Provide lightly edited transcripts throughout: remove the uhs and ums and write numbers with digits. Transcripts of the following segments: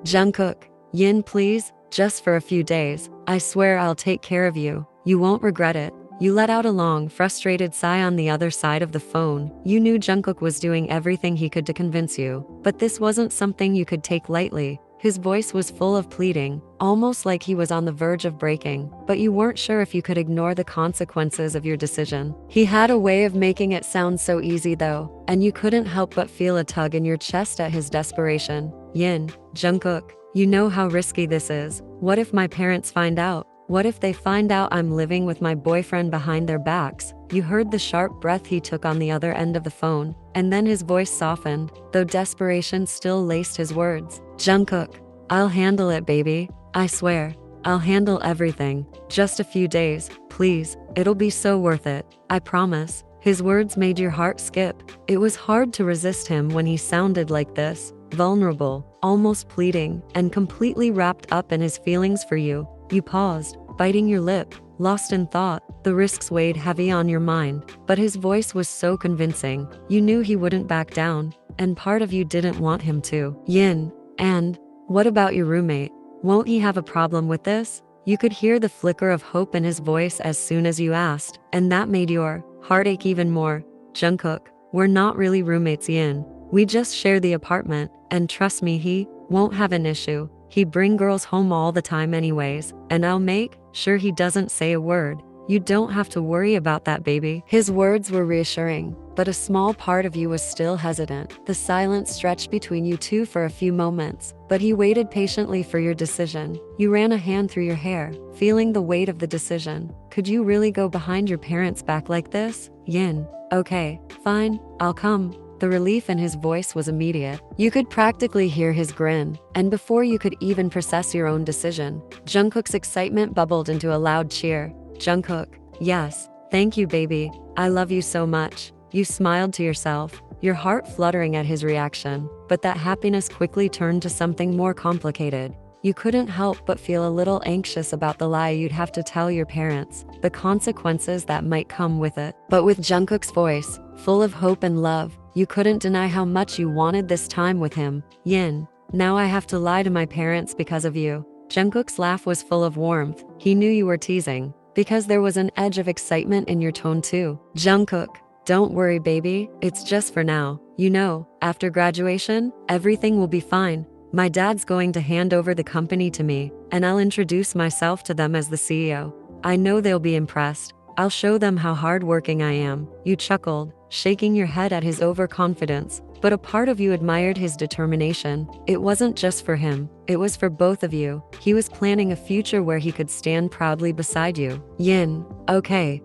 Jungkook, Yin, please, just for a few days. I swear I'll take care of you. You won't regret it. You let out a long, frustrated sigh on the other side of the phone. You knew Jungkook was doing everything he could to convince you, but this wasn't something you could take lightly. His voice was full of pleading, almost like he was on the verge of breaking, but you weren't sure if you could ignore the consequences of your decision. He had a way of making it sound so easy though, and you couldn't help but feel a tug in your chest at his desperation. Yin, Jungkook, you know how risky this is. What if my parents find out? What if they find out I'm living with my boyfriend behind their backs? You heard the sharp breath he took on the other end of the phone, and then his voice softened, though desperation still laced his words. Jungkook, I'll handle it, baby. I swear. I'll handle everything. Just a few days, please. It'll be so worth it. I promise. His words made your heart skip. It was hard to resist him when he sounded like this, vulnerable, almost pleading, and completely wrapped up in his feelings for you. You paused, biting your lip, lost in thought. The risks weighed heavy on your mind, but his voice was so convincing. You knew he wouldn't back down, and part of you didn't want him to. Yin, and what about your roommate? Won't he have a problem with this? You could hear the flicker of hope in his voice as soon as you asked, and that made your heart ache even more. Jungkook, we're not really roommates, Yin. We just share the apartment, and trust me, he won't have an issue. He'd bring girls home all the time anyways, and I'll make sure he doesn't say a word. You don't have to worry about that, baby. His words were reassuring, but a small part of you was still hesitant. The silence stretched between you two for a few moments, but he waited patiently for your decision. You ran a hand through your hair, feeling the weight of the decision. Could you really go behind your parents' back like this? Yin, okay, fine, I'll come. The relief in his voice was immediate. You could practically hear his grin, and before you could even process your own decision, Jungkook's excitement bubbled into a loud cheer. Jungkook, yes, thank you, baby. I love you so much. You smiled to yourself, your heart fluttering at his reaction, but that happiness quickly turned to something more complicated. You couldn't help but feel a little anxious about the lie you'd have to tell your parents, the consequences that might come with it. But with Jungkook's voice, full of hope and love, you couldn't deny how much you wanted this time with him. Yin, now I have to lie to my parents because of you. Jungkook's laugh was full of warmth. He knew you were teasing, because there was an edge of excitement in your tone too. Jungkook, don't worry, baby. It's just for now. You know, after graduation, everything will be fine. My dad's going to hand over the company to me, and I'll introduce myself to them as the CEO. I know they'll be impressed. I'll show them how hardworking I am. You chuckled, shaking your head at his overconfidence, but a part of you admired his determination. It wasn't just for him, it was for both of you. He was planning a future where he could stand proudly beside you. Yin, okay,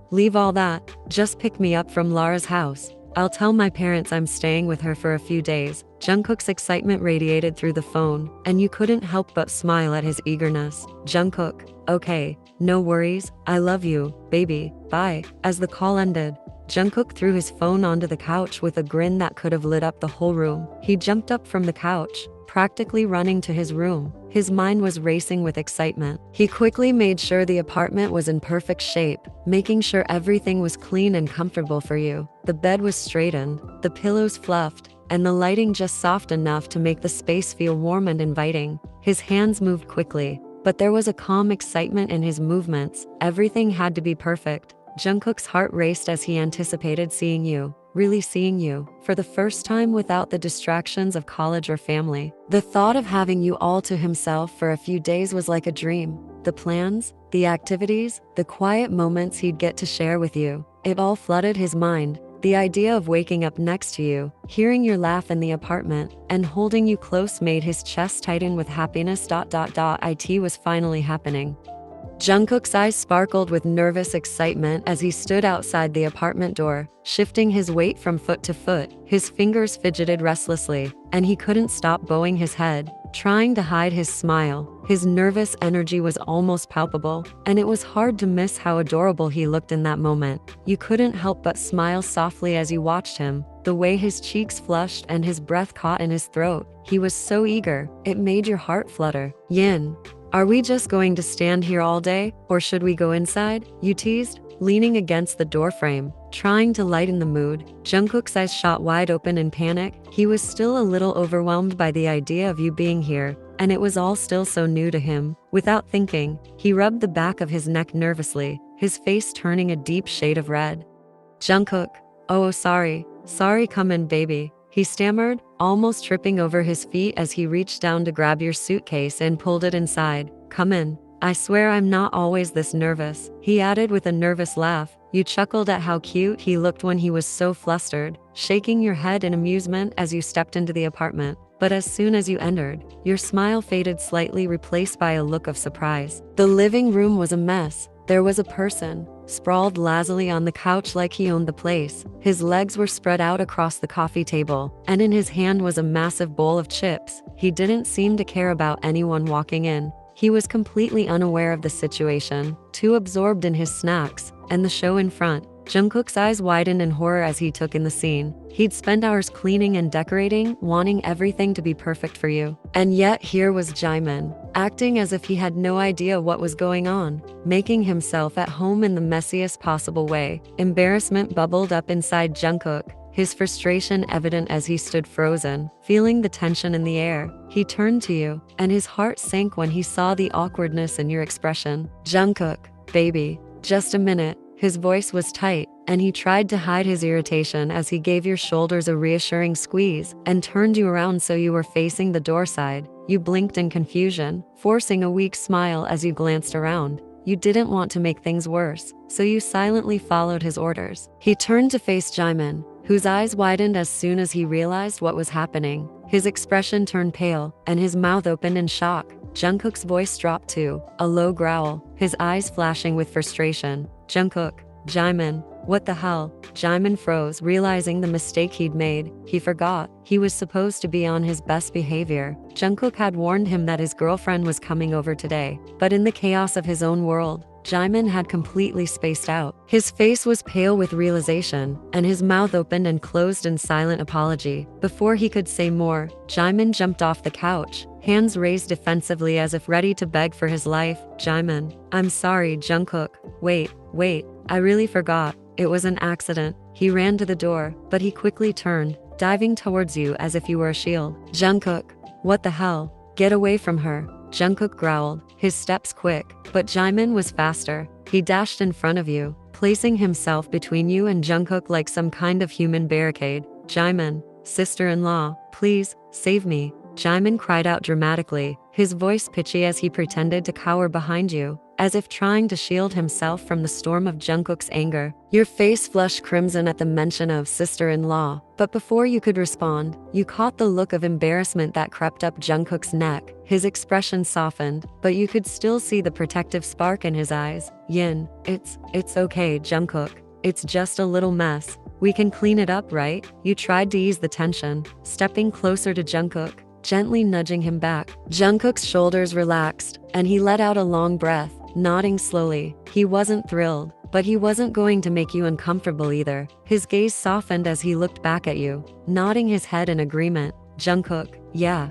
leave all that. Just pick me up from Lara's house. I'll tell my parents I'm staying with her for a few days. Jungkook's excitement radiated through the phone, and you couldn't help but smile at his eagerness. Jungkook, okay, no worries, I love you, baby, bye. As the call ended, Jungkook threw his phone onto the couch with a grin that could have lit up the whole room. He jumped up from the couch, practically running to his room. His mind was racing with excitement. He quickly made sure the apartment was in perfect shape, making sure everything was clean and comfortable for you. The bed was straightened, the pillows fluffed, and the lighting just soft enough to make the space feel warm and inviting. His hands moved quickly, but there was a calm excitement in his movements. Everything had to be perfect. Jungkook's heart raced as he anticipated seeing you, really seeing you, for the first time without the distractions of college or family. The thought of having you all to himself for a few days was like a dream. The plans, the activities, the quiet moments he'd get to share with you, it all flooded his mind. The idea of waking up next to you, hearing your laugh in the apartment, and holding you close made his chest tighten with happiness. It was finally happening. Jungkook's eyes sparkled with nervous excitement as he stood outside the apartment door, shifting his weight from foot to foot. His fingers fidgeted restlessly, and he couldn't stop bowing his head, trying to hide his smile. His nervous energy was almost palpable, and it was hard to miss how adorable he looked in that moment. You couldn't help but smile softly as you watched him, the way his cheeks flushed and his breath caught in his throat. He was so eager, it made your heart flutter. Yin, Are we just going to stand here all day, or should we go inside? You teased, leaning against the doorframe, trying to lighten the mood. Jungkook's eyes shot wide open in panic. He was still a little overwhelmed by the idea of you being here, and it was all still so new to him. Without thinking, he rubbed the back of his neck nervously, his face turning a deep shade of red. Jungkook, oh sorry, come in baby, he stammered, almost tripping over his feet as he reached down to grab your suitcase and pulled it inside. Come in. I swear I'm not always this nervous, he added with a nervous laugh. You chuckled at how cute he looked when he was so flustered, shaking your head in amusement as you stepped into the apartment. But as soon as you entered, your smile faded slightly, replaced by a look of surprise. The living room was a mess. There was a person, sprawled lazily on the couch like he owned the place. His legs were spread out across the coffee table, and in his hand was a massive bowl of chips. He didn't seem to care about anyone walking in. He was completely unaware of the situation, too absorbed in his snacks and the show in front. Jungkook's eyes widened in horror as he took in the scene. He'd spent hours cleaning and decorating, wanting everything to be perfect for you. And yet here was Jimin, acting as if he had no idea what was going on, making himself at home in the messiest possible way. Embarrassment bubbled up inside Jungkook, his frustration evident as he stood frozen, feeling the tension in the air. He turned to you, and his heart sank when he saw the awkwardness in your expression. Jungkook, baby, just a minute. His voice was tight, and he tried to hide his irritation as he gave your shoulders a reassuring squeeze and turned you around so you were facing the door side. You blinked in confusion, forcing a weak smile as you glanced around. You didn't want to make things worse, so you silently followed his orders. He turned to face Jimin, whose eyes widened as soon as he realized what was happening. His expression turned pale, and his mouth opened in shock. Jungkook's voice dropped to a low growl, his eyes flashing with frustration. Jungkook, Jimin, what the hell? Jimin froze, realizing the mistake he'd made. He forgot he was supposed to be on his best behavior. Jungkook had warned him that his girlfriend was coming over today, but in the chaos of his own world, Jimin had completely spaced out. His face was pale with realization, and his mouth opened and closed in silent apology. Before he could say more, Jimin jumped off the couch, hands raised defensively as if ready to beg for his life. Jimin, I'm sorry, Jungkook. Wait, I really forgot. It was an accident. He ran to the door, but he quickly turned, diving towards you as if you were a shield. Jungkook, what the hell? Get away from her. Jungkook growled, his steps quick, but Jimin was faster. He dashed in front of you, placing himself between you and Jungkook like some kind of human barricade. Jimin, sister-in-law, please, save me. Jimin cried out dramatically, his voice pitchy as he pretended to cower behind you, as if trying to shield himself from the storm of Jungkook's anger. Your face flushed crimson at the mention of sister-in-law, but before you could respond, you caught the look of embarrassment that crept up Jungkook's neck. His expression softened, but you could still see the protective spark in his eyes. Yin, it's okay, Jungkook. It's just a little mess. We can clean it up, right? You tried to ease the tension, stepping closer to Jungkook, gently nudging him back. Jungkook's shoulders relaxed, and he let out a long breath, nodding slowly. He wasn't thrilled, but he wasn't going to make you uncomfortable either. His gaze softened as he looked back at you, nodding his head in agreement. Jungkook, yeah,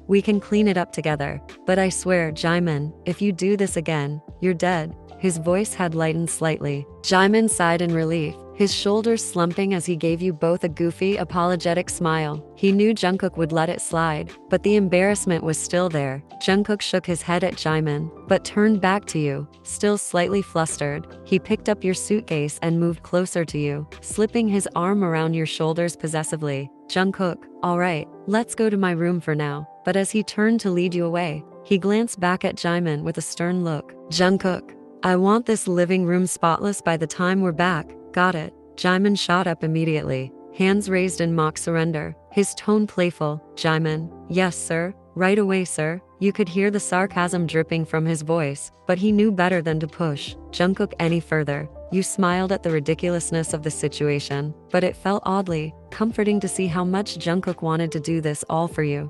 we can clean it up together. But I swear, Jimin, if you do this again, you're dead. His voice had lightened slightly. Jimin sighed in relief, his shoulders slumping as he gave you both a goofy, apologetic smile. He knew Jungkook would let it slide, but the embarrassment was still there. Jungkook shook his head at Jimin, but turned back to you, still slightly flustered. He picked up your suitcase and moved closer to you, slipping his arm around your shoulders possessively. Jungkook, all right, let's go to my room for now. But as he turned to lead you away, he glanced back at Jimin with a stern look. Jungkook, I want this living room spotless by the time we're back. Got it. Jimin shot up immediately, hands raised in mock surrender, his tone playful. Jimin, yes sir, right away sir. You could hear the sarcasm dripping from his voice, but he knew better than to push Jungkook any further. You smiled at the ridiculousness of the situation, but it felt oddly comforting to see how much Jungkook wanted to do this all for you.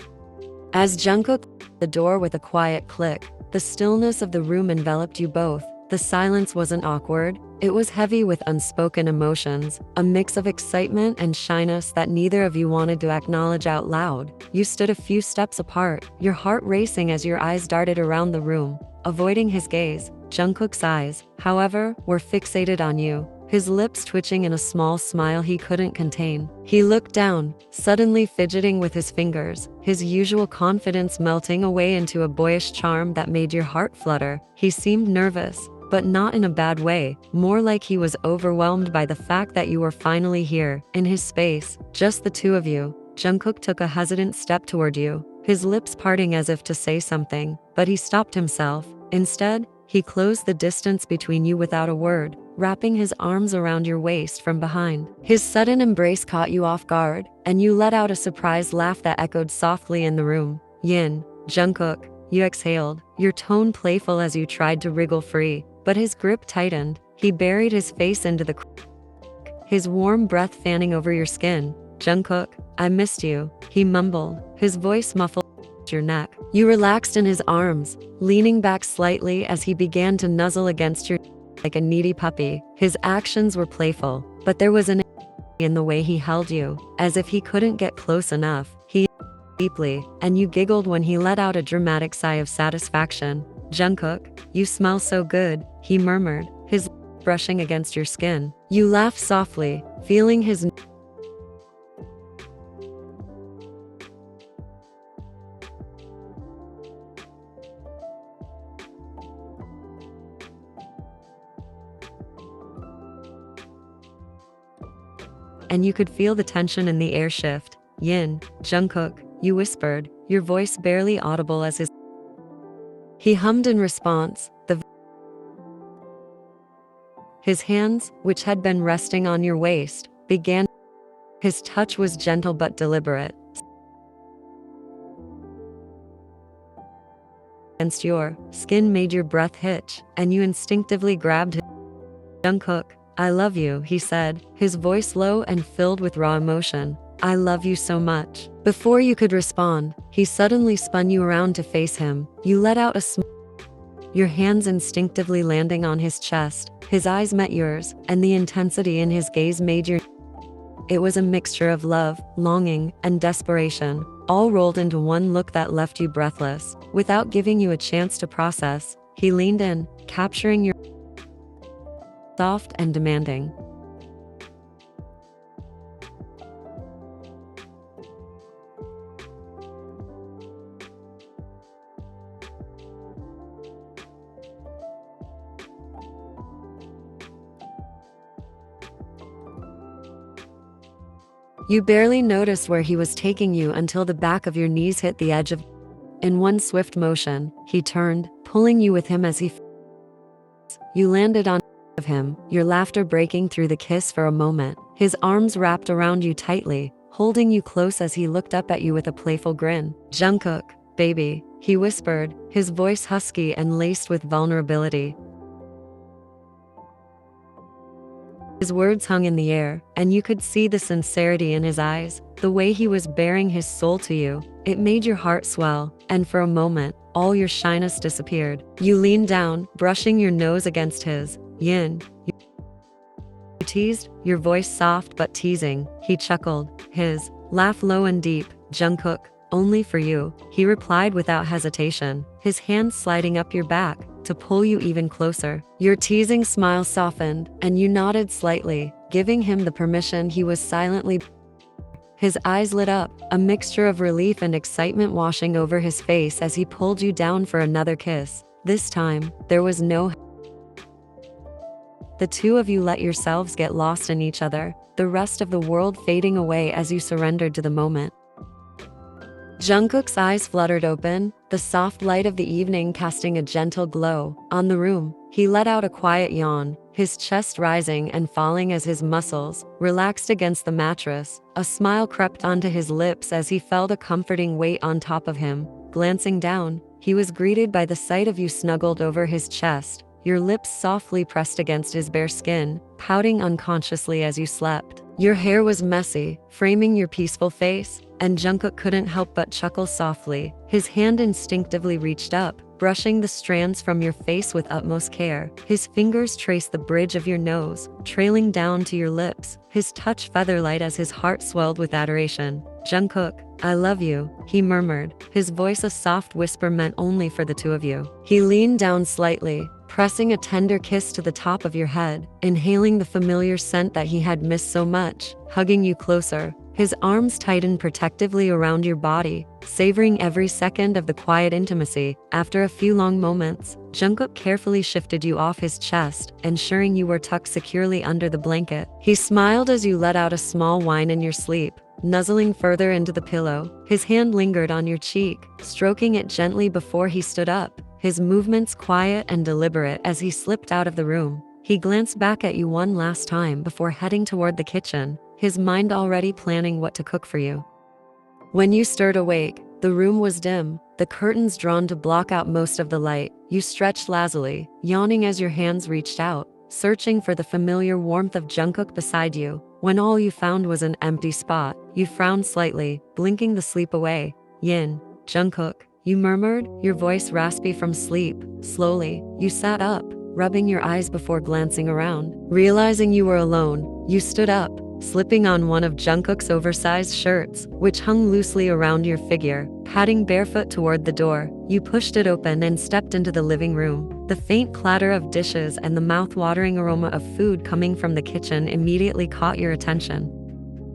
As Jungkook opened the door with a quiet click, the stillness of the room enveloped you both. The silence wasn't awkward. It was heavy with unspoken emotions, a mix of excitement and shyness that neither of you wanted to acknowledge out loud. You stood a few steps apart, your heart racing as your eyes darted around the room, avoiding his gaze. Jungkook's eyes, however, were fixated on you, his lips twitching in a small smile he couldn't contain. He looked down, suddenly fidgeting with his fingers, his usual confidence melting away into a boyish charm that made your heart flutter. He seemed nervous, but not in a bad way, more like he was overwhelmed by the fact that you were finally here, in his space, just the two of you. Jungkook took a hesitant step toward you, his lips parting as if to say something, but he stopped himself. Instead, he closed the distance between you without a word, wrapping his arms around your waist from behind. His sudden embrace caught you off guard, and you let out a surprised laugh that echoed softly in the room. Yin, Jungkook, you exhaled, your tone playful as you tried to wriggle free, but his grip tightened. He buried his face into the his warm breath fanning over your skin. Jungkook, I missed you, he mumbled, his voice muffled your neck. You relaxed in his arms, leaning back slightly as he began to nuzzle against your like a needy puppy. His actions were playful, but there was an in the way he held you, as if he couldn't get close enough. He deeply, and you giggled when he let out a dramatic sigh of satisfaction. Jungkook, you smell so good, he murmured, his brushing against your skin. You laughed softly, feeling his and you could feel the tension in the air shift. Yin, Jungkook, you whispered, your voice barely audible as he hummed in response. His hands, which had been resting on your waist, began. His touch was gentle but deliberate. Against your skin made your breath hitch, and you instinctively grabbed his. Jungkook, I love you, he said, his voice low and filled with raw emotion. I love you so much. Before you could respond, he suddenly spun you around to face him. You let out a your hands instinctively landing on his chest. His eyes met yours, and the intensity in his gaze made your. It was a mixture of love, longing, and desperation, all rolled into one look that left you breathless. Without giving you a chance to process, he leaned in, capturing your soft and demanding. You barely noticed where he was taking you until the back of your knees hit the edge of. In one swift motion, he turned, pulling you with him as he. You landed on of him, your laughter breaking through the kiss for a moment. His arms wrapped around you tightly, holding you close as he looked up at you with a playful grin. Jungkook, baby, he whispered, his voice husky and laced with vulnerability. His words hung in the air, and you could see the sincerity in his eyes, the way he was baring his soul to you. It made your heart swell, and for a moment, all your shyness disappeared. You leaned down, brushing your nose against his. Yin, you teased, your voice soft but teasing. He chuckled, his laugh low and deep. Jungkook, only for you, he replied without hesitation, his hands sliding up your back to pull you even closer. Your teasing smile softened, and you nodded slightly, giving him the permission he was silently. His eyes lit up, a mixture of relief and excitement washing over his face as he pulled you down for another kiss. This time, there was no. The two of you let yourselves get lost in each other, the rest of the world fading away as you surrendered to the moment. Jungkook's eyes fluttered open, the soft light of the evening casting a gentle glow on the room. He let out a quiet yawn, his chest rising and falling as his muscles relaxed against the mattress. A smile crept onto his lips as he felt a comforting weight on top of him. Glancing down, he was greeted by the sight of you snuggled over his chest, your lips softly pressed against his bare skin, pouting unconsciously as you slept. Your hair was messy, framing your peaceful face, and Jungkook couldn't help but chuckle softly. His hand instinctively reached up, brushing the strands from your face with utmost care. His fingers trace the bridge of your nose, trailing down to your lips, his touch feather-light as his heart swelled with adoration. "Jungkook, I love you," he murmured, his voice a soft whisper meant only for the two of you. He leaned down slightly, pressing a tender kiss to the top of your head, inhaling the familiar scent that he had missed so much, hugging you closer. His arms tightened protectively around your body, savoring every second of the quiet intimacy. After a few long moments, Jungkook carefully shifted you off his chest, ensuring you were tucked securely under the blanket. He smiled as you let out a small whine in your sleep, nuzzling further into the pillow. His hand lingered on your cheek, stroking it gently before he stood up, his movements quiet and deliberate as he slipped out of the room. He glanced back at you one last time before heading toward the kitchen, his mind already planning what to cook for you. When you stirred awake, the room was dim, the curtains drawn to block out most of the light. You stretched lazily, yawning as your hands reached out, searching for the familiar warmth of Jungkook beside you. When all you found was an empty spot, you frowned slightly, blinking the sleep away. "Yin, Jungkook," you murmured, your voice raspy from sleep. Slowly, you sat up, rubbing your eyes before glancing around. Realizing you were alone, you stood up, slipping on one of Jungkook's oversized shirts, which hung loosely around your figure. Padding barefoot toward the door, you pushed it open and stepped into the living room. The faint clatter of dishes and the mouth-watering aroma of food coming from the kitchen immediately caught your attention.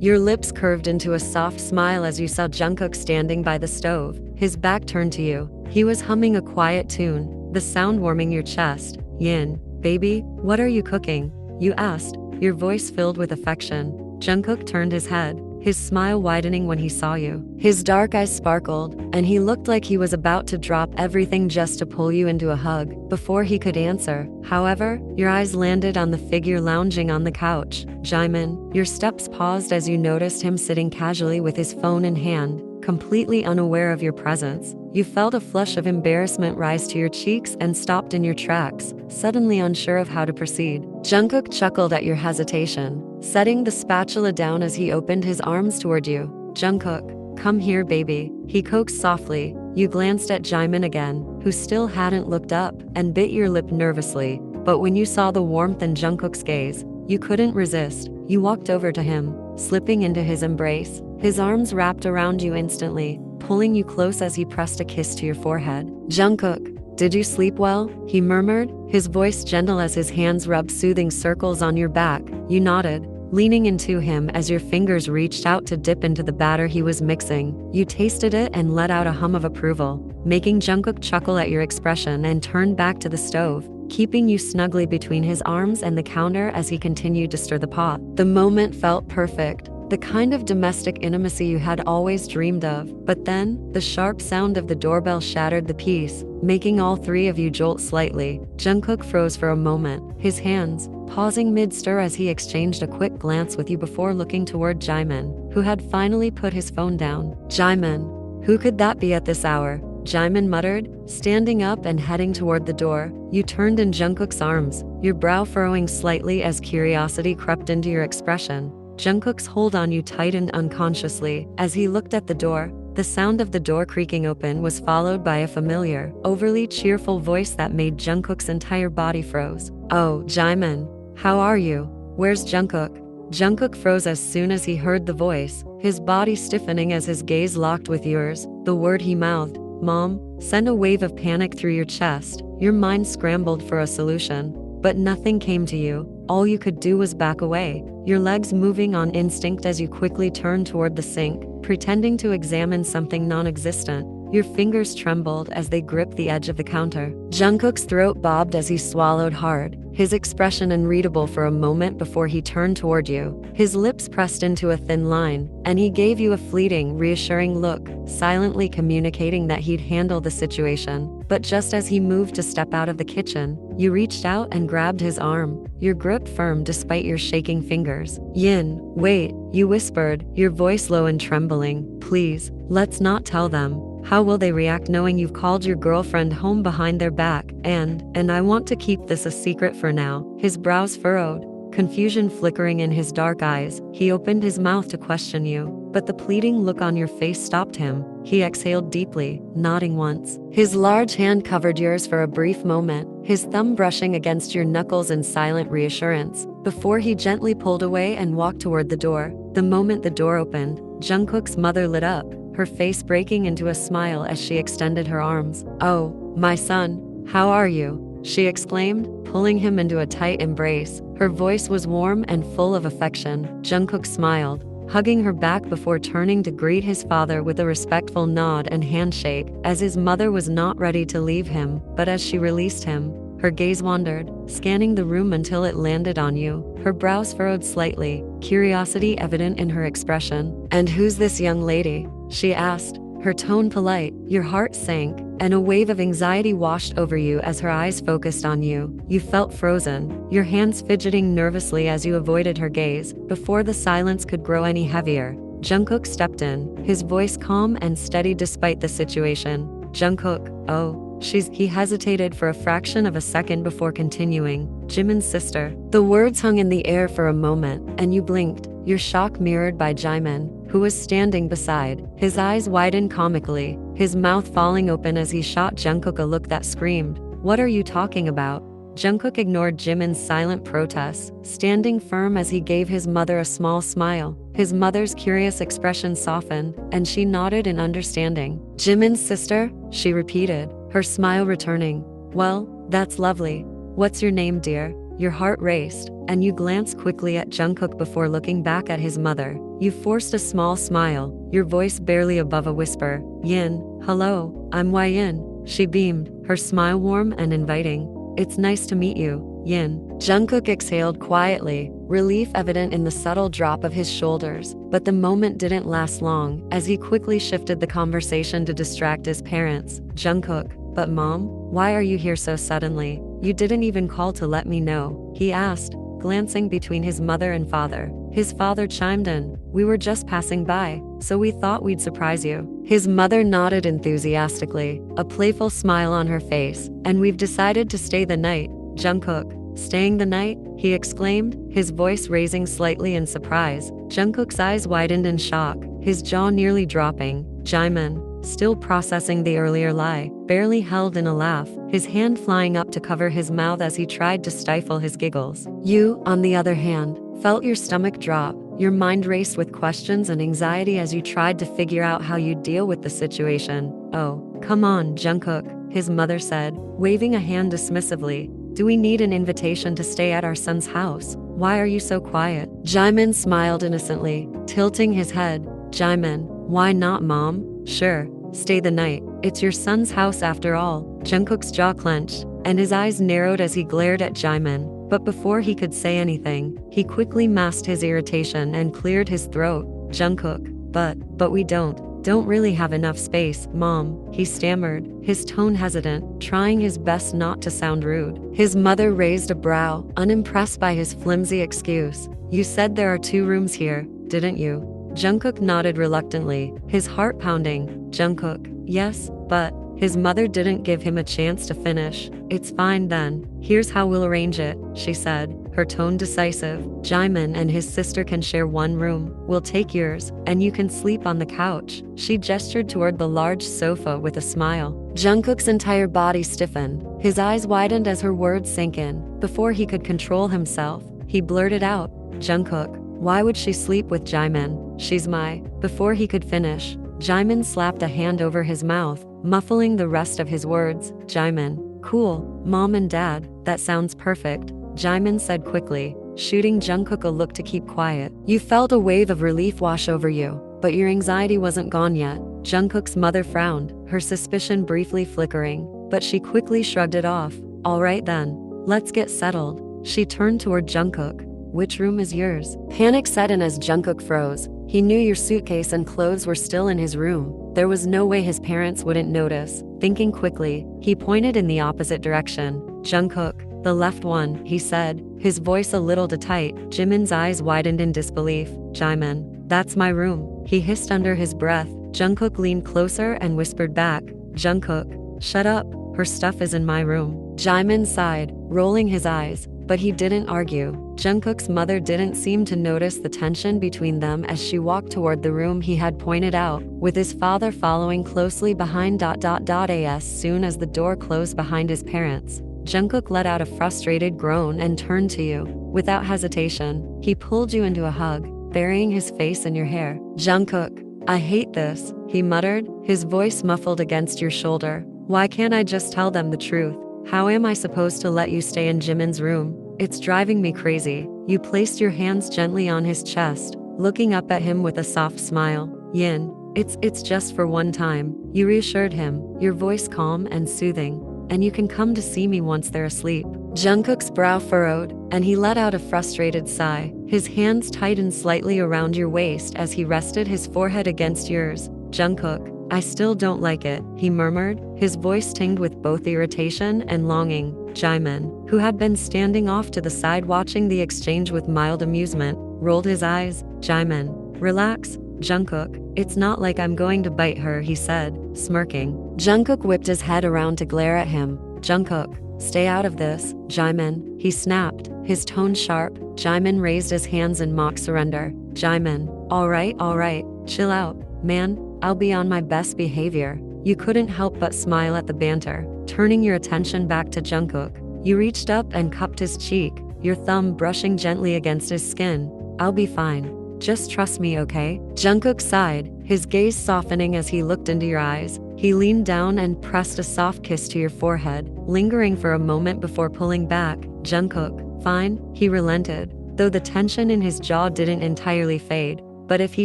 Your lips curved into a soft smile as you saw Jungkook standing by the stove, his back turned to you. He was humming a quiet tune, the sound warming your chest. "Yin, baby, what are you cooking?" you asked, your voice filled with affection. Jungkook turned his head, his smile widening when he saw you. His dark eyes sparkled, and he looked like he was about to drop everything just to pull you into a hug. Before he could answer, however, your eyes landed on the figure lounging on the couch. Jimin, your steps paused as you noticed him sitting casually with his phone in hand, completely unaware of your presence. You felt a flush of embarrassment rise to your cheeks and stopped in your tracks, suddenly unsure of how to proceed. Jungkook chuckled at your hesitation, setting the spatula down as he opened his arms toward you. "Jungkook, come here, baby," he coaxed softly. You glanced at Jimin again, who still hadn't looked up, and bit your lip nervously. But when you saw the warmth in Jungkook's gaze, you couldn't resist. You walked over to him, slipping into his embrace. His arms wrapped around you instantly, pulling you close as he pressed a kiss to your forehead. "Jungkook, did you sleep well?" he murmured, his voice gentle as his hands rubbed soothing circles on your back. You nodded, leaning into him as your fingers reached out to dip into the batter he was mixing. You tasted it and let out a hum of approval, making Jungkook chuckle at your expression and turn back to the stove, keeping you snugly between his arms and the counter as he continued to stir the pot. The moment felt perfect, the kind of domestic intimacy you had always dreamed of. But then, the sharp sound of the doorbell shattered the peace, making all three of you jolt slightly. Jungkook froze for a moment, his hands pausing mid-stir as he exchanged a quick glance with you before looking toward Jimin, who had finally put his phone down. "Jimin, who could that be at this hour?" Jimin muttered, standing up and heading toward the door. You turned in Jungkook's arms, your brow furrowing slightly as curiosity crept into your expression. Jungkook's hold on you tightened unconsciously as he looked at the door. The sound of the door creaking open was followed by a familiar, overly cheerful voice that made Jungkook's entire body froze. "Oh, Jimin, how are you? Where's Jungkook?" Jungkook froze as soon as he heard the voice, his body stiffening as his gaze locked with yours. The word he mouthed, "Mom," sent a wave of panic through your chest. Your mind scrambled for a solution, but nothing came to you. All you could do was back away, your legs moving on instinct as you quickly turned toward the sink, pretending to examine something non-existent. Your fingers trembled as they gripped the edge of the counter. Jungkook's throat bobbed as he swallowed hard, his expression unreadable for a moment before he turned toward you. His lips pressed into a thin line, and he gave you a fleeting, reassuring look, silently communicating that he'd handle the situation. But just as he moved to step out of the kitchen, you reached out and grabbed his arm, your grip firm despite your shaking fingers. "Yin, wait," you whispered, your voice low and trembling. "Please, let's not tell them. How will they react knowing you've called your girlfriend home behind their back? And I want to keep this a secret for now." His brows furrowed, confusion flickering in his dark eyes. He opened his mouth to question you, but the pleading look on your face stopped him. He exhaled deeply, nodding once. His large hand covered yours for a brief moment, his thumb brushing against your knuckles in silent reassurance, before he gently pulled away and walked toward the door. The moment the door opened, Jungkook's mother lit up, her face breaking into a smile as she extended her arms. "Oh, my son, how are you?" she exclaimed, pulling him into a tight embrace. Her voice was warm and full of affection. Jungkook smiled, hugging her back before turning to greet his father with a respectful nod and handshake, as his mother was not ready to leave him. But as she released him, her gaze wandered, scanning the room until it landed on you. Her brows furrowed slightly, curiosity evident in her expression. "And who's this young lady?" she asked, her tone polite. Your heart sank, and a wave of anxiety washed over you as her eyes focused on you. You felt frozen, your hands fidgeting nervously as you avoided her gaze. Before the silence could grow any heavier, Jungkook stepped in, his voice calm and steady despite the situation. "Jungkook, oh, he hesitated for a fraction of a second before continuing. "Jimin's sister." The words hung in the air for a moment, and you blinked, your shock mirrored by Jimin, who was standing beside. His eyes widened comically, his mouth falling open as he shot Jungkook a look that screamed, "What are you talking about?" Jungkook ignored Jimin's silent protests, standing firm as he gave his mother a small smile. His mother's curious expression softened, and she nodded in understanding. "Jimin's sister?" she repeated, her smile returning. "Well, that's lovely. What's your name, dear?" Your heart raced, and you glanced quickly at Jungkook before looking back at his mother. You forced a small smile, your voice barely above a whisper. "Yin, hello, I'm Yin." She beamed, her smile warm and inviting. "It's nice to meet you, Yin." Jungkook exhaled quietly, relief evident in the subtle drop of his shoulders. But the moment didn't last long, as he quickly shifted the conversation to distract his parents. "Jungkook, but Mom, why are you here so suddenly? You didn't even call to let me know," he asked, glancing between his mother and father. His father chimed in, "We were just passing by, so we thought we'd surprise you." His mother nodded enthusiastically, a playful smile on her face. "And we've decided to stay the night." "Jungkook, staying the night?" he exclaimed, his voice raising slightly in surprise. Jungkook's eyes widened in shock, his jaw nearly dropping. Jimin, still processing the earlier lie, barely held in a laugh, his hand flying up to cover his mouth as he tried to stifle his giggles. You, on the other hand, felt your stomach drop. Your mind raced with questions and anxiety as you tried to figure out how you'd deal with the situation. "Oh, come on, Jungkook," his mother said, waving a hand dismissively. "Do we need an invitation to stay at our son's house? Why are you so quiet?" Jimin smiled innocently, tilting his head. "Jimin, why not, Mom? Sure, stay the night. It's your son's house after all." Jungkook's jaw clenched, and his eyes narrowed as he glared at Jimin. But before he could say anything, he quickly masked his irritation and cleared his throat. "Jungkook, but we don't really have enough space, Mom," he stammered, his tone hesitant, trying his best not to sound rude. His mother raised a brow, unimpressed by his flimsy excuse. "You said there are 2 rooms here, didn't you?" Jungkook nodded reluctantly, his heart pounding. "Jungkook, yes, but..." His mother didn't give him a chance to finish. "It's fine then. Here's how we'll arrange it," she said, her tone decisive. "Jimin and his sister can share 1 room. We'll take yours, and you can sleep on the couch." She gestured toward the large sofa with a smile. Jungkook's entire body stiffened, his eyes widened as her words sank in. Before he could control himself, he blurted out, "Jungkook, why would she sleep with Jimin? She's my..." Before he could finish, Jimin slapped a hand over his mouth, muffling the rest of his words. "Jimin, cool, Mom and Dad, that sounds perfect," Jimin said quickly, shooting Jungkook a look to keep quiet. You felt a wave of relief wash over you, but your anxiety wasn't gone yet. Jungkook's mother frowned, her suspicion briefly flickering, but she quickly shrugged it off. "All right then, let's get settled." She turned toward Jungkook. "Which room is yours?" Panic set in as Jungkook froze. He knew your suitcase and clothes were still in his room. There was no way his parents wouldn't notice. Thinking quickly, he pointed in the opposite direction. "Jungkook, the left one," he said, his voice a little too tight. Jimin's eyes widened in disbelief. "Jimin, that's my room," he hissed under his breath. Jungkook leaned closer and whispered back, "Jungkook, shut up, her stuff is in my room." Jimin sighed, rolling his eyes. but he didn't argue. Jungkook's mother didn't seem to notice the tension between them as she walked toward the room he had pointed out, with his father following closely behind. As soon as the door closed behind his parents, Jungkook let out a frustrated groan and turned to you. Without hesitation, he pulled you into a hug, burying his face in your hair. "Jungkook, I hate this," he muttered, his voice muffled against your shoulder. "Why can't I just tell them the truth? How am I supposed to let you stay in Jimin's room? It's driving me crazy." You placed your hands gently on his chest, looking up at him with a soft smile. "Yin, it's just for one time," you reassured him, your voice calm and soothing. "And you can come to see me once they're asleep." Jungkook's brow furrowed, and he let out a frustrated sigh. His hands tightened slightly around your waist as he rested his forehead against yours. "Jungkook, I still don't like it," he murmured, his voice tinged with both irritation and longing. Jimin, who had been standing off to the side watching the exchange with mild amusement, rolled his eyes. "Jimin, relax, Jungkook. It's not like I'm going to bite her," he said, smirking. Jungkook whipped his head around to glare at him. "Jungkook, stay out of this, Jimin," he snapped, his tone sharp. Jimin raised his hands in mock surrender. "Jimin, all right, chill out, man. I'll be on my best behavior." You couldn't help but smile at the banter. Turning your attention back to Jungkook, you reached up and cupped his cheek, your thumb brushing gently against his skin. "I'll be fine. Just trust me, okay?" Jungkook sighed, his gaze softening as he looked into your eyes. He leaned down and pressed a soft kiss to your forehead, lingering for a moment before pulling back. "Jungkook, fine," he relented, though the tension in his jaw didn't entirely fade. "But if he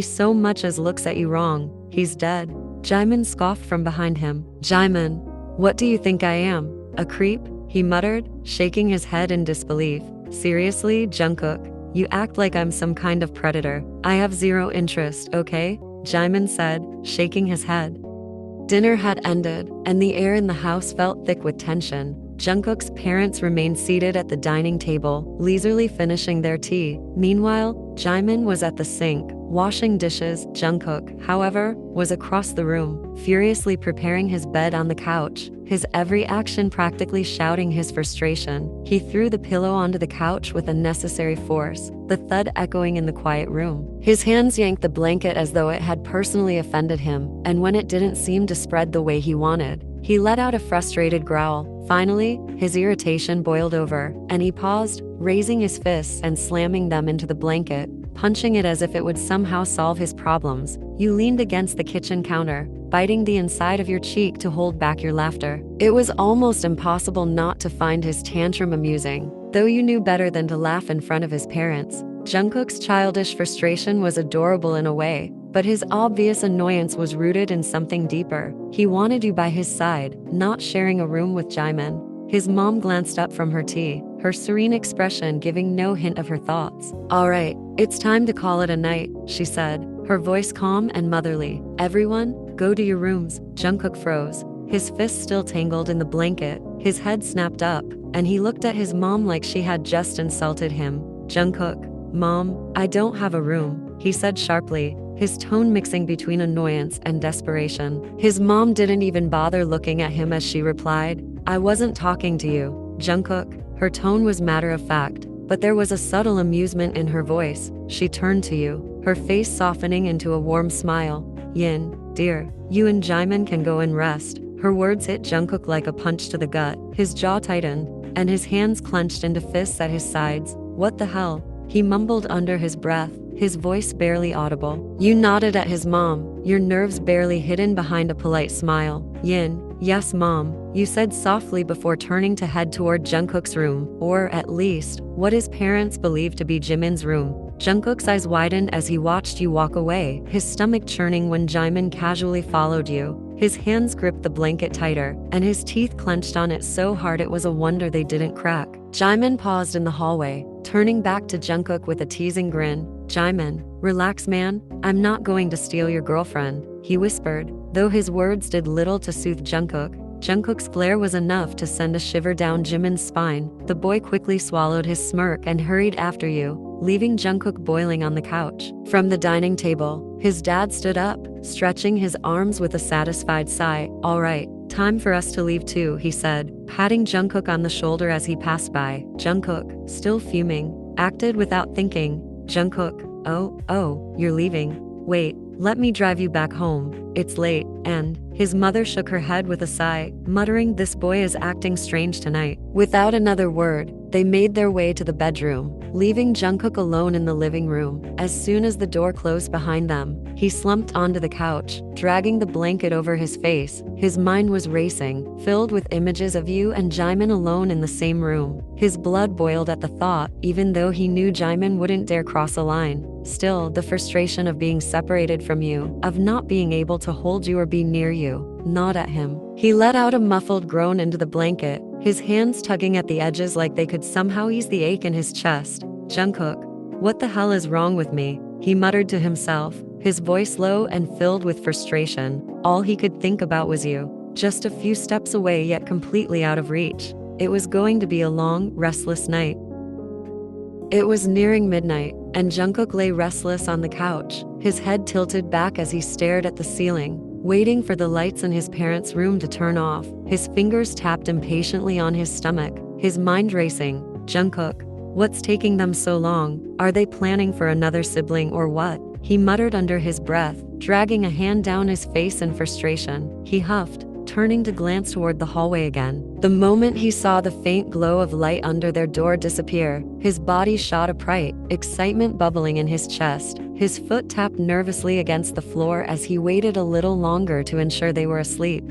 so much as looks at you wrong, he's dead." Jimin scoffed from behind him. "Jimin, what do you think I am? A creep?" he muttered, shaking his head in disbelief. "Seriously, Jungkook? You act like I'm some kind of predator. I have zero interest, okay?" Jimin said, shaking his head. Dinner had ended, and the air in the house felt thick with tension. Jungkook's parents remained seated at the dining table, leisurely finishing their tea. Meanwhile, Jimin was at the sink, washing dishes. Jungkook, however, was across the room, furiously preparing his bed on the couch, his every action practically shouting his frustration. He threw the pillow onto the couch with unnecessary force, the thud echoing in the quiet room. His hands yanked the blanket as though it had personally offended him, and when it didn't seem to spread the way he wanted, he let out a frustrated growl. Finally, his irritation boiled over, and he paused, raising his fists and slamming them into the blanket, punching it as if it would somehow solve his problems. You leaned against the kitchen counter, biting the inside of your cheek to hold back your laughter. It was almost impossible not to find his tantrum amusing, though you knew better than to laugh in front of his parents. Jungkook's childish frustration was adorable in a way, but his obvious annoyance was rooted in something deeper. He wanted you by his side, not sharing a room with Jimin. His mom glanced up from her tea, her serene expression giving no hint of her thoughts. "All right, it's time to call it a night," she said, her voice calm and motherly. "Everyone, go to your rooms." Jungkook froze, his fists still tangled in the blanket. His head snapped up, and he looked at his mom like she had just insulted him. "Jungkook, Mom, I don't have a room," he said sharply, his tone mixing between annoyance and desperation. His mom didn't even bother looking at him as she replied, "I wasn't talking to you, Jungkook." Her tone was matter-of-fact, but there was a subtle amusement in her voice. She turned to you, her face softening into a warm smile. "Yin, dear, you and Jimin can go and rest." Her words hit Jungkook like a punch to the gut. His jaw tightened, and his hands clenched into fists at his sides. "What the hell?" he mumbled under his breath, his voice barely audible. You nodded at his mom, your nerves barely hidden behind a polite smile. "Yin, yes mom," you said softly before turning to head toward Jungkook's room, or at least, what his parents believed to be Jimin's room. Jungkook's eyes widened as he watched you walk away, his stomach churning when Jimin casually followed you. His hands gripped the blanket tighter, and his teeth clenched on it so hard it was a wonder they didn't crack. Jimin paused in the hallway, turning back to Jungkook with a teasing grin. "Jimin, relax man, I'm not going to steal your girlfriend," he whispered, though his words did little to soothe Jungkook. Jungkook's glare was enough to send a shiver down Jimin's spine. The boy quickly swallowed his smirk and hurried after you, leaving Jungkook boiling on the couch. From the dining table, his dad stood up, stretching his arms with a satisfied sigh. "All right, Time for us to leave too, he said, patting Jungkook on the shoulder as he passed by. Jungkook, still fuming, acted without thinking. Jungkook, oh, you're leaving. Wait, let me drive you back home. It's late, and his mother shook her head with a sigh, muttering, this boy is acting strange tonight. Without another word, they made their way to the bedroom, leaving Jungkook alone in the living room. As soon as the door closed behind them, he slumped onto the couch, dragging the blanket over his face. His mind was racing, filled with images of you and Jimin alone in the same room. His blood boiled at the thought, even though he knew Jimin wouldn't dare cross a line. Still, the frustration of being separated from you, of not being able to hold you or be near you, gnawed at him. He let out a muffled groan into the blanket, his hands tugging at the edges like they could somehow ease the ache in his chest. Jungkook, what the hell is wrong with me? He muttered to himself, his voice low and filled with frustration. All he could think about was you, just a few steps away yet completely out of reach. It was going to be a long, restless night. It was nearing midnight, and Jungkook lay restless on the couch, his head tilted back as he stared at the ceiling, waiting for the lights in his parents' room to turn off. His fingers tapped impatiently on his stomach, his mind racing. Jungkook, what's taking them so long? Are they planning for another sibling or what? He muttered under his breath, dragging a hand down his face in frustration. He huffed, turning to glance toward the hallway again. The moment he saw the faint glow of light under their door disappear, his body shot upright, excitement bubbling in his chest. His foot tapped nervously against the floor as he waited a little longer to ensure they were asleep.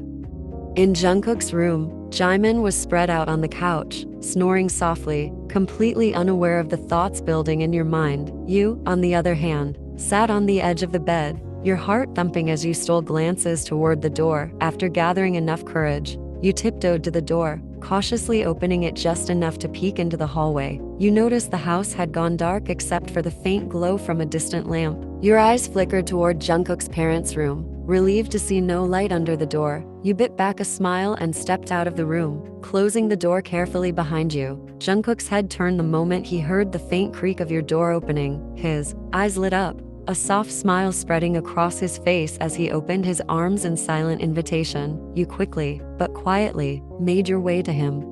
In Jungkook's room, Jimin was spread out on the couch, snoring softly, completely unaware of the thoughts building in your mind. You, on the other hand, sat on the edge of the bed, your heart thumping as you stole glances toward the door. After gathering enough courage, you tiptoed to the door, cautiously opening it just enough to peek into the hallway. You noticed the house had gone dark except for the faint glow from a distant lamp. Your eyes flickered toward Jungkook's parents' room. Relieved to see no light under the door, you bit back a smile and stepped out of the room, closing the door carefully behind you. Jungkook's head turned the moment he heard the faint creak of your door opening. His eyes lit up, a soft smile spreading across his face as he opened his arms in silent invitation. You quickly, but quietly, made your way to him.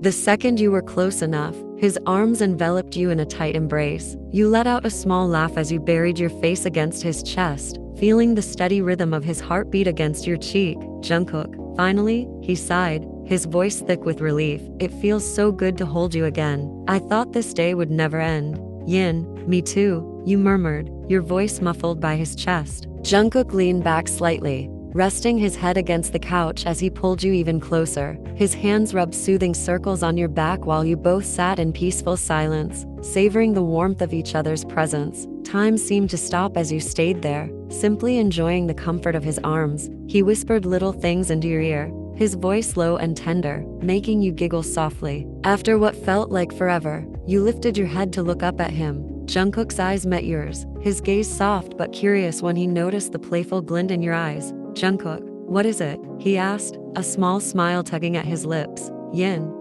The second you were close enough, his arms enveloped you in a tight embrace. You let out a small laugh as you buried your face against his chest, feeling the steady rhythm of his heartbeat against your cheek. Jungkook, finally, he sighed, his voice thick with relief. It feels so good to hold you again. I thought this day would never end. Yin, me too, you murmured, your voice muffled by his chest. Jungkook leaned back slightly, resting his head against the couch as he pulled you even closer. His hands rubbed soothing circles on your back while you both sat in peaceful silence, savoring the warmth of each other's presence. Time seemed to stop as you stayed there, simply enjoying the comfort of his arms. He whispered little things into your ear, his voice low and tender, making you giggle softly. After what felt like forever, you lifted your head to look up at him. Jungkook's eyes met yours, his gaze soft but curious when he noticed the playful glint in your eyes. Jungkook, what is it? He asked, a small smile tugging at his lips. Yin,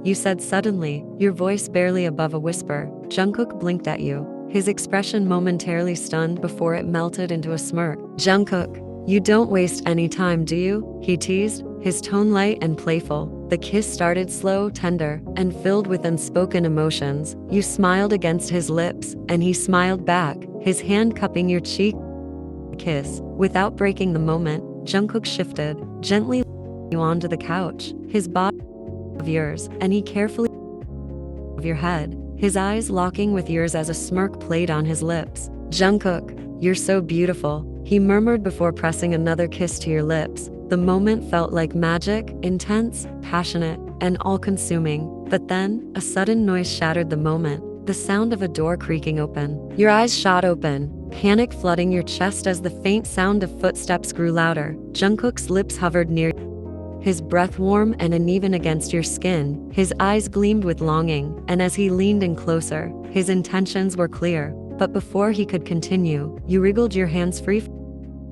you said suddenly, your voice barely above a whisper. Jungkook blinked at you, his expression momentarily stunned before it melted into a smirk. Jungkook, you don't waste any time, do you? He teased, his tone light and playful. The kiss started slow, tender, and filled with unspoken emotions. You smiled against his lips, and he smiled back, his hand cupping your cheek. Kiss. Without breaking the moment, Jungkook shifted, gently you onto the couch, his body of yours, and he carefully of your head, his eyes locking with yours as a smirk played on his lips. Jungkook, you're so beautiful, he murmured before pressing another kiss to your lips. The moment felt like magic, intense, passionate, and all-consuming. But then, a sudden noise shattered the moment, the sound of a door creaking open. Your eyes shot open, panic flooding your chest as the faint sound of footsteps grew louder. Jungkook's lips hovered near, his breath warm and uneven against your skin. His eyes gleamed with longing, and as he leaned in closer, his intentions were clear. But before he could continue, you wriggled your hands free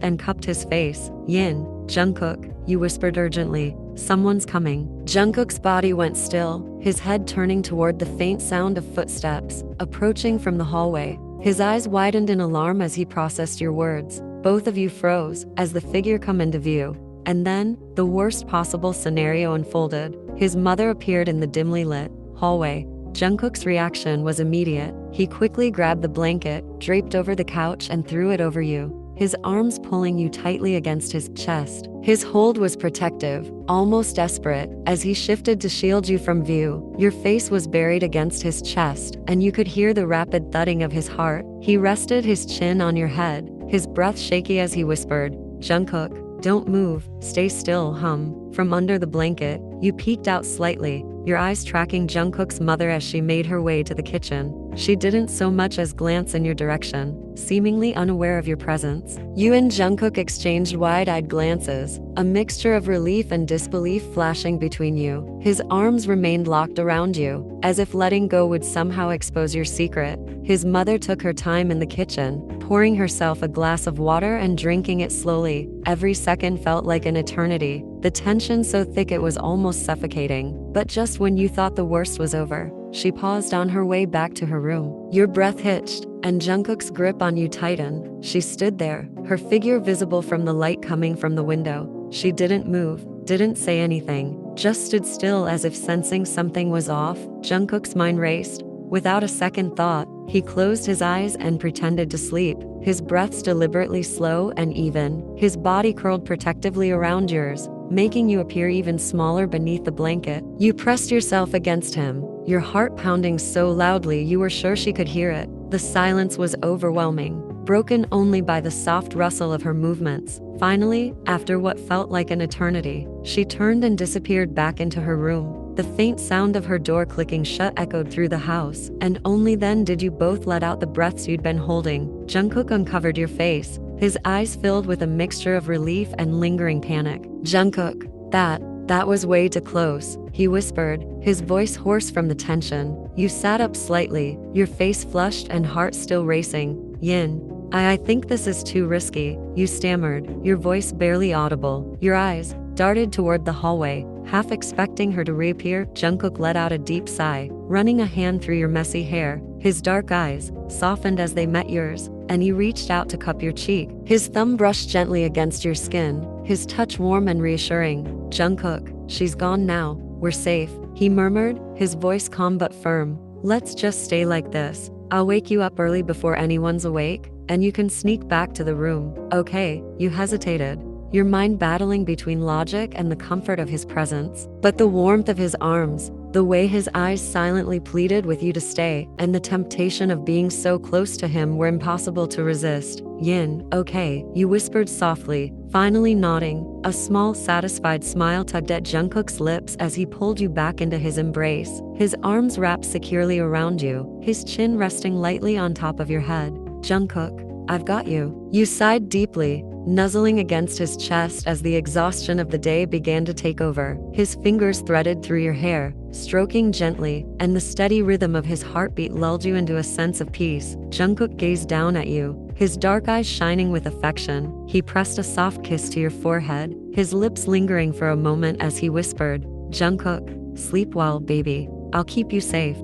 and cupped his face. Yin, Jungkook, you whispered urgently, someone's coming. Jungkook's body went still, his head turning toward the faint sound of footsteps, approaching from the hallway. His eyes widened in alarm as he processed your words. Both of you froze, as the figure come into view. And then, the worst possible scenario unfolded. His mother appeared in the dimly lit hallway. Jungkook's reaction was immediate. He quickly grabbed the blanket, draped over the couch, and threw it over you, his arms pulling you tightly against his chest. His hold was protective, almost desperate, as he shifted to shield you from view. Your face was buried against his chest, and you could hear the rapid thudding of his heart. He rested his chin on your head, his breath shaky as he whispered, "Jungkook, don't move, stay still, hum." From under the blanket, you peeked out slightly, your eyes tracking Jungkook's mother as she made her way to the kitchen. She didn't so much as glance in your direction, seemingly unaware of your presence. You and Jungkook exchanged wide-eyed glances, a mixture of relief and disbelief flashing between you. His arms remained locked around you, as if letting go would somehow expose your secret. His mother took her time in the kitchen, pouring herself a glass of water and drinking it slowly. Every second felt like an eternity, the tension so thick it was almost suffocating. But just when you thought the worst was over, she paused on her way back to her room. Your breath hitched, and Jungkook's grip on you tightened. She stood there, her figure visible from the light coming from the window. She didn't move, didn't say anything, just stood still as if sensing something was off. Jungkook's mind raced. Without a second thought, he closed his eyes and pretended to sleep, his breaths deliberately slow and even, his body curled protectively around yours, making you appear even smaller beneath the blanket. You pressed yourself against him, your heart pounding so loudly you were sure she could hear it. The silence was overwhelming, broken only by the soft rustle of her movements. Finally, after what felt like an eternity, she turned and disappeared back into her room. The faint sound of her door clicking shut echoed through the house, and only then did you both let out the breaths you'd been holding. Jungkook uncovered your face, his eyes filled with a mixture of relief and lingering panic. "Jungkook, that was way too close," he whispered, his voice hoarse from the tension. You sat up slightly, your face flushed and heart still racing. "Yin, I think this is too risky," you stammered, your voice barely audible. Your eyes darted toward the hallway, half expecting her to reappear. Jungkook let out a deep sigh, running a hand through your messy hair. His dark eyes softened as they met yours, and he reached out to cup your cheek. His thumb brushed gently against your skin, his touch warm and reassuring. "Jungkook, she's gone now, we're safe," he murmured, his voice calm but firm. "Let's just stay like this. I'll wake you up early before anyone's awake, and you can sneak back to the room." "Okay," you hesitated, your mind battling between logic and the comfort of his presence. But the warmth of his arms, the way his eyes silently pleaded with you to stay, and the temptation of being so close to him were impossible to resist. "Yin, okay," you whispered softly, finally nodding. A small, satisfied smile tugged at Jungkook's lips as he pulled you back into his embrace, his arms wrapped securely around you, his chin resting lightly on top of your head. "Jungkook, I've got you." You sighed deeply, nuzzling against his chest as the exhaustion of the day began to take over. His fingers threaded through your hair, stroking gently, and the steady rhythm of his heartbeat lulled you into a sense of peace. Jungkook gazed down at you, his dark eyes shining with affection. He pressed a soft kiss to your forehead, his lips lingering for a moment as he whispered, "Jungkook, sleep well, baby. I'll keep you safe."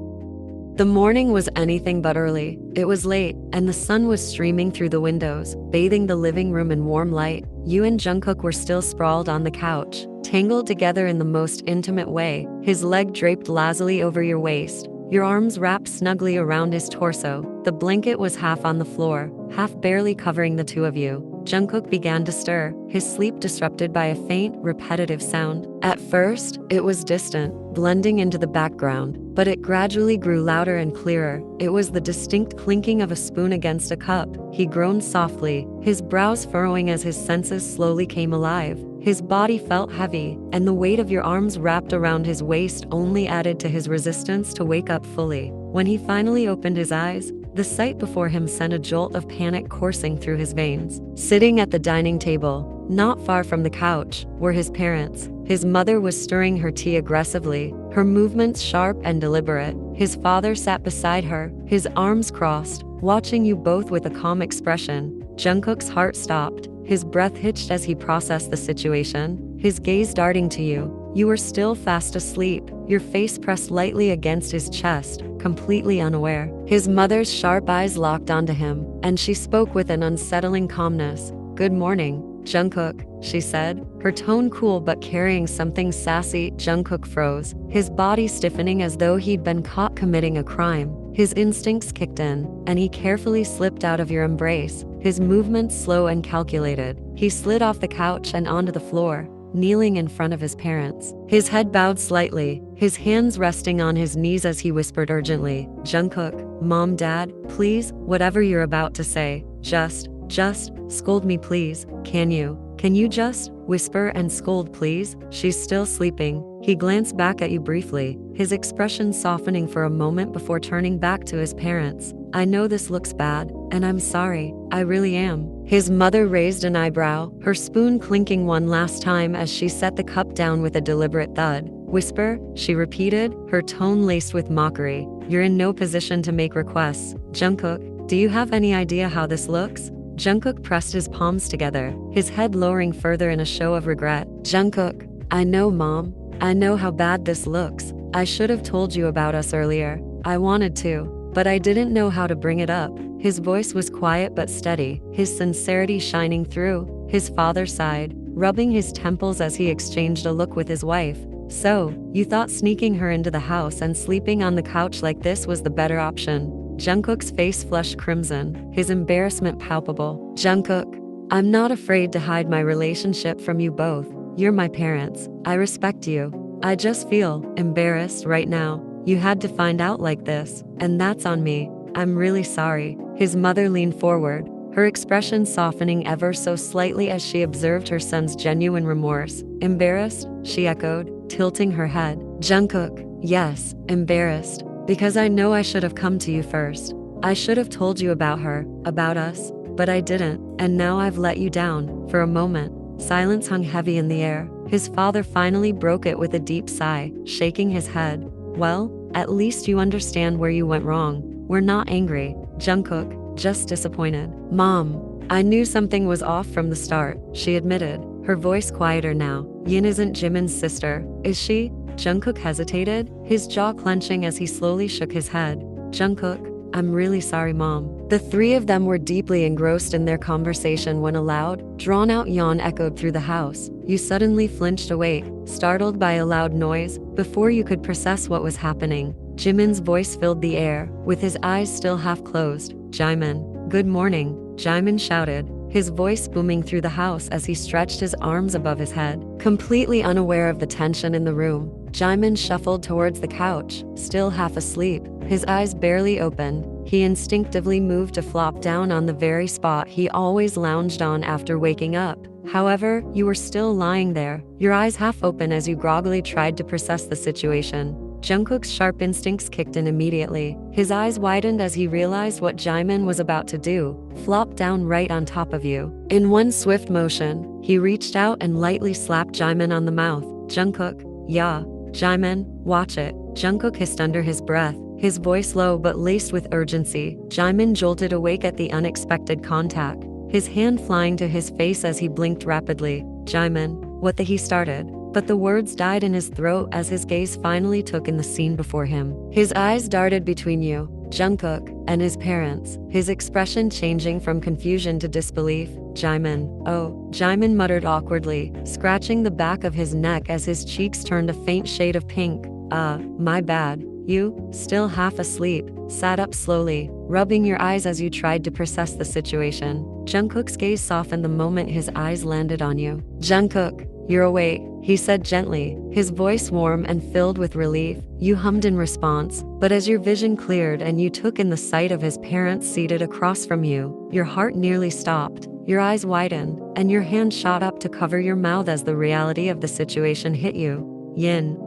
The morning was anything but early. It was late, and the sun was streaming through the windows, bathing the living room in warm light. You and Jungkook were still sprawled on the couch, tangled together in the most intimate way, his leg draped lazily over your waist, your arms wrapped snugly around his torso. The blanket was half on the floor, half barely covering the two of you. Jungkook began to stir, his sleep disrupted by a faint, repetitive sound. At first, it was distant, blending into the background, but it gradually grew louder and clearer. It was the distinct clinking of a spoon against a cup. He groaned softly, his brows furrowing as his senses slowly came alive. His body felt heavy, and the weight of your arms wrapped around his waist only added to his resistance to wake up fully. When he finally opened his eyes, the sight before him sent a jolt of panic coursing through his veins. Sitting at the dining table, not far from the couch, were his parents. His mother was stirring her tea aggressively, her movements sharp and deliberate. His father sat beside her, his arms crossed, watching you both with a calm expression. Jungkook's heart stopped, his breath hitched as he processed the situation, his gaze darting to you. You were still fast asleep, your face pressed lightly against his chest, completely unaware. His mother's sharp eyes locked onto him, and she spoke with an unsettling calmness. "Good morning. Jungkook, she said, her tone cool but carrying something sassy. Jungkook froze, his body stiffening as though he'd been caught committing a crime. His instincts kicked in, and he carefully slipped out of your embrace, his movements slow and calculated. He slid off the couch and onto the floor, kneeling in front of his parents. His head bowed slightly, his hands resting on his knees as he whispered urgently, "Jungkook, Mom, Dad, please, whatever you're about to say, just scold me please, can you? Can you just whisper and scold please? She's still sleeping." He glanced back at you briefly, his expression softening for a moment before turning back to his parents. "I know this looks bad, and I'm sorry, I really am." His mother raised an eyebrow, her spoon clinking one last time as she set the cup down with a deliberate thud. "Whisper," she repeated, her tone laced with mockery. "You're in no position to make requests. Jungkook, do you have any idea how this looks?" Jungkook pressed his palms together, his head lowering further in a show of regret. "Jungkook, I know, Mom. I know how bad this looks. I should have told you about us earlier. I wanted to, but I didn't know how to bring it up." His voice was quiet but steady, his sincerity shining through. His father sighed, rubbing his temples as he exchanged a look with his wife. "So, you thought sneaking her into the house and sleeping on the couch like this was the better option?" Jungkook's face flushed crimson, his embarrassment palpable. "Jungkook, I'm not afraid to hide my relationship from you both. You're my parents. I respect you. I just feel embarrassed right now. You had to find out like this, and that's on me. I'm really sorry." His mother leaned forward, her expression softening ever so slightly as she observed her son's genuine remorse. "Embarrassed?" she echoed, tilting her head. "Jungkook, yes, embarrassed. Because I know I should have come to you first. I should have told you about her, about us, but I didn't, and now I've let you down." For a moment, silence hung heavy in the air. His father finally broke it with a deep sigh, shaking his head. "Well, at least you understand where you went wrong. We're not angry, Jungkook, just disappointed." "Mom, I knew something was off from the start," she admitted, her voice quieter now. "Yin isn't Jimin's sister, is she?" Jungkook hesitated, his jaw clenching as he slowly shook his head. "Jungkook, I'm really sorry, Mom." The three of them were deeply engrossed in their conversation when a loud, drawn-out yawn echoed through the house. You suddenly flinched awake, startled by a loud noise, before you could process what was happening. Jimin's voice filled the air, with his eyes still half closed. "Jimin, good morning," Jimin shouted, his voice booming through the house as he stretched his arms above his head. Completely unaware of the tension in the room, Jimin shuffled towards the couch, still half asleep, his eyes barely opened. He instinctively moved to flop down on the very spot he always lounged on after waking up. However, you were still lying there, your eyes half open as you groggily tried to process the situation. Jungkook's sharp instincts kicked in immediately. His eyes widened as he realized what Jimin was about to do, flop down right on top of you. In one swift motion, he reached out and lightly slapped Jimin on the mouth. "Jungkook, yeah, Jimin, watch it." Jungkook hissed under his breath, his voice low but laced with urgency. Jimin jolted awake at the unexpected contact, his hand flying to his face as he blinked rapidly. "Jimin, what the?" he started, but the words died in his throat as his gaze finally took in the scene before him. His eyes darted between you, Jungkook, and his parents, his expression changing from confusion to disbelief. "Jimin, oh," Jimin muttered awkwardly, scratching the back of his neck as his cheeks turned a faint shade of pink. My bad." You, still half asleep, sat up slowly, rubbing your eyes as you tried to process the situation. Jungkook's gaze softened the moment his eyes landed on you. "Jungkook, you're awake," he said gently, his voice warm and filled with relief. You hummed in response, but as your vision cleared and you took in the sight of his parents seated across from you, your heart nearly stopped. Your eyes widened, and your hand shot up to cover your mouth as the reality of the situation hit you. "Yin,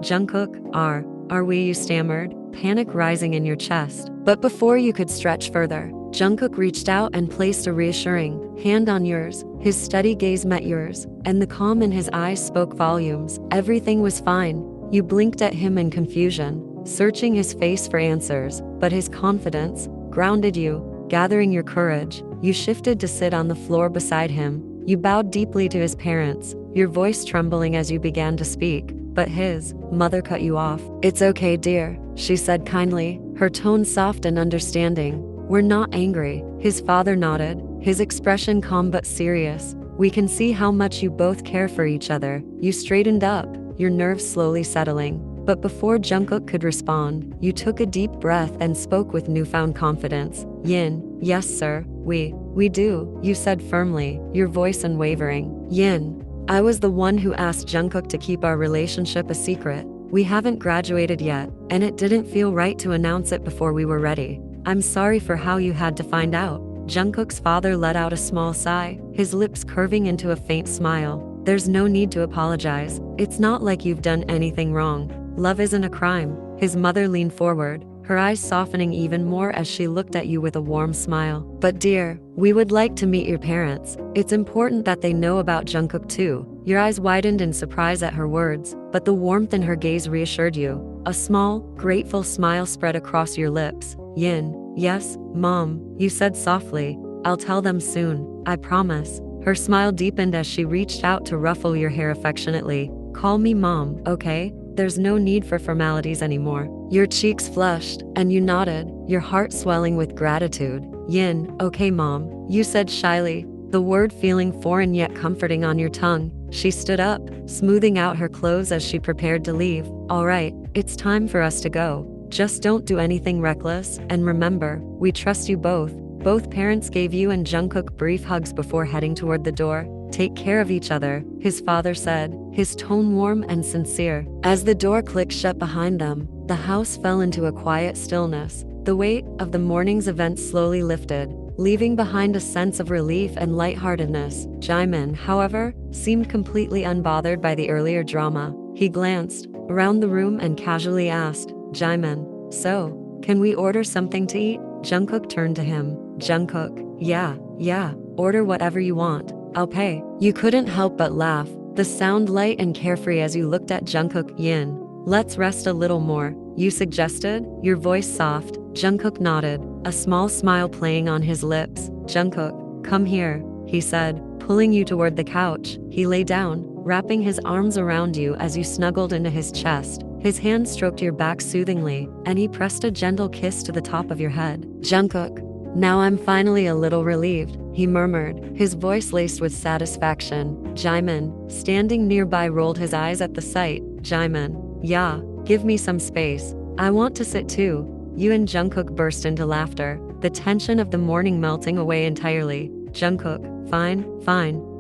Jungkook, are we?" you stammered, panic rising in your chest. But before you could stretch further, Jungkook reached out and placed a reassuring hand on yours. His steady gaze met yours, and the calm in his eyes spoke volumes. Everything was fine. You blinked at him in confusion, searching his face for answers, but his confidence grounded you. Gathering your courage, you shifted to sit on the floor beside him. You bowed deeply to his parents, your voice trembling as you began to speak. But his mother cut you off. "It's okay, dear," she said kindly, her tone soft and understanding. "We're not angry." His father nodded, his expression calm but serious. We can see how much you both care for each other. You straightened up, your nerves slowly settling. But before Jungkook could respond, you took a deep breath and spoke with newfound confidence. Yin, yes sir, we do, you said firmly, your voice unwavering. Yin, I was the one who asked Jungkook to keep our relationship a secret. We haven't graduated yet, and it didn't feel right to announce it before we were ready. I'm sorry for how you had to find out. Jungkook's father let out a small sigh, his lips curving into a faint smile. There's no need to apologize. It's not like you've done anything wrong. Love isn't a crime. His mother leaned forward, her eyes softening even more as she looked at you with a warm smile. But dear, we would like to meet your parents. It's important that they know about Jungkook too. Your eyes widened in surprise at her words, but the warmth in her gaze reassured you. A small, grateful smile spread across your lips. Yin, yes, Mom, you said softly. I'll tell them soon, I promise. Her smile deepened as she reached out to ruffle your hair affectionately. Call me Mom, okay? There's no need for formalities anymore. Your cheeks flushed, and you nodded, your heart swelling with gratitude. Yin, okay Mom, you said shyly, the word feeling foreign yet comforting on your tongue. She stood up, smoothing out her clothes as she prepared to leave. All right, it's time for us to go. Just don't do anything reckless, and remember, we trust you both. Both parents gave you and Jungkook brief hugs before heading toward the door. Take care of each other, his father said, his tone warm and sincere. As the door clicked shut behind them, the house fell into a quiet stillness. The weight of the morning's events slowly lifted, leaving behind a sense of relief and lightheartedness. Jimin, however, seemed completely unbothered by the earlier drama. He glanced around the room and casually asked, Jimin, so, can we order something to eat? Jungkook turned to him. Jungkook, yeah, order whatever you want. I'll pay. You couldn't help but laugh, the sound light and carefree as you looked at Jungkook. Yin, let's rest a little more, you suggested, your voice soft. Jungkook nodded, a small smile playing on his lips. Jungkook, come here, he said, pulling you toward the couch. He lay down, wrapping his arms around you as you snuggled into his chest. His hand stroked your back soothingly, and he pressed a gentle kiss to the top of your head. Jungkook, now I'm finally a little relieved, he murmured, his voice laced with satisfaction. Jimin, standing nearby, rolled his eyes at the sight. Jimin, yeah, give me some space. I want to sit too. You and Jungkook burst into laughter, the tension of the morning melting away entirely. Jungkook, fine,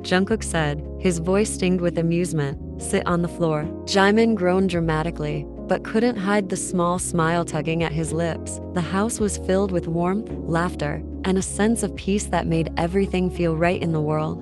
Jungkook said, his voice tinged with amusement. Sit on the floor. Jimin groaned dramatically, but couldn't hide the small smile tugging at his lips. The house was filled with warmth, laughter, and a sense of peace that made everything feel right in the world.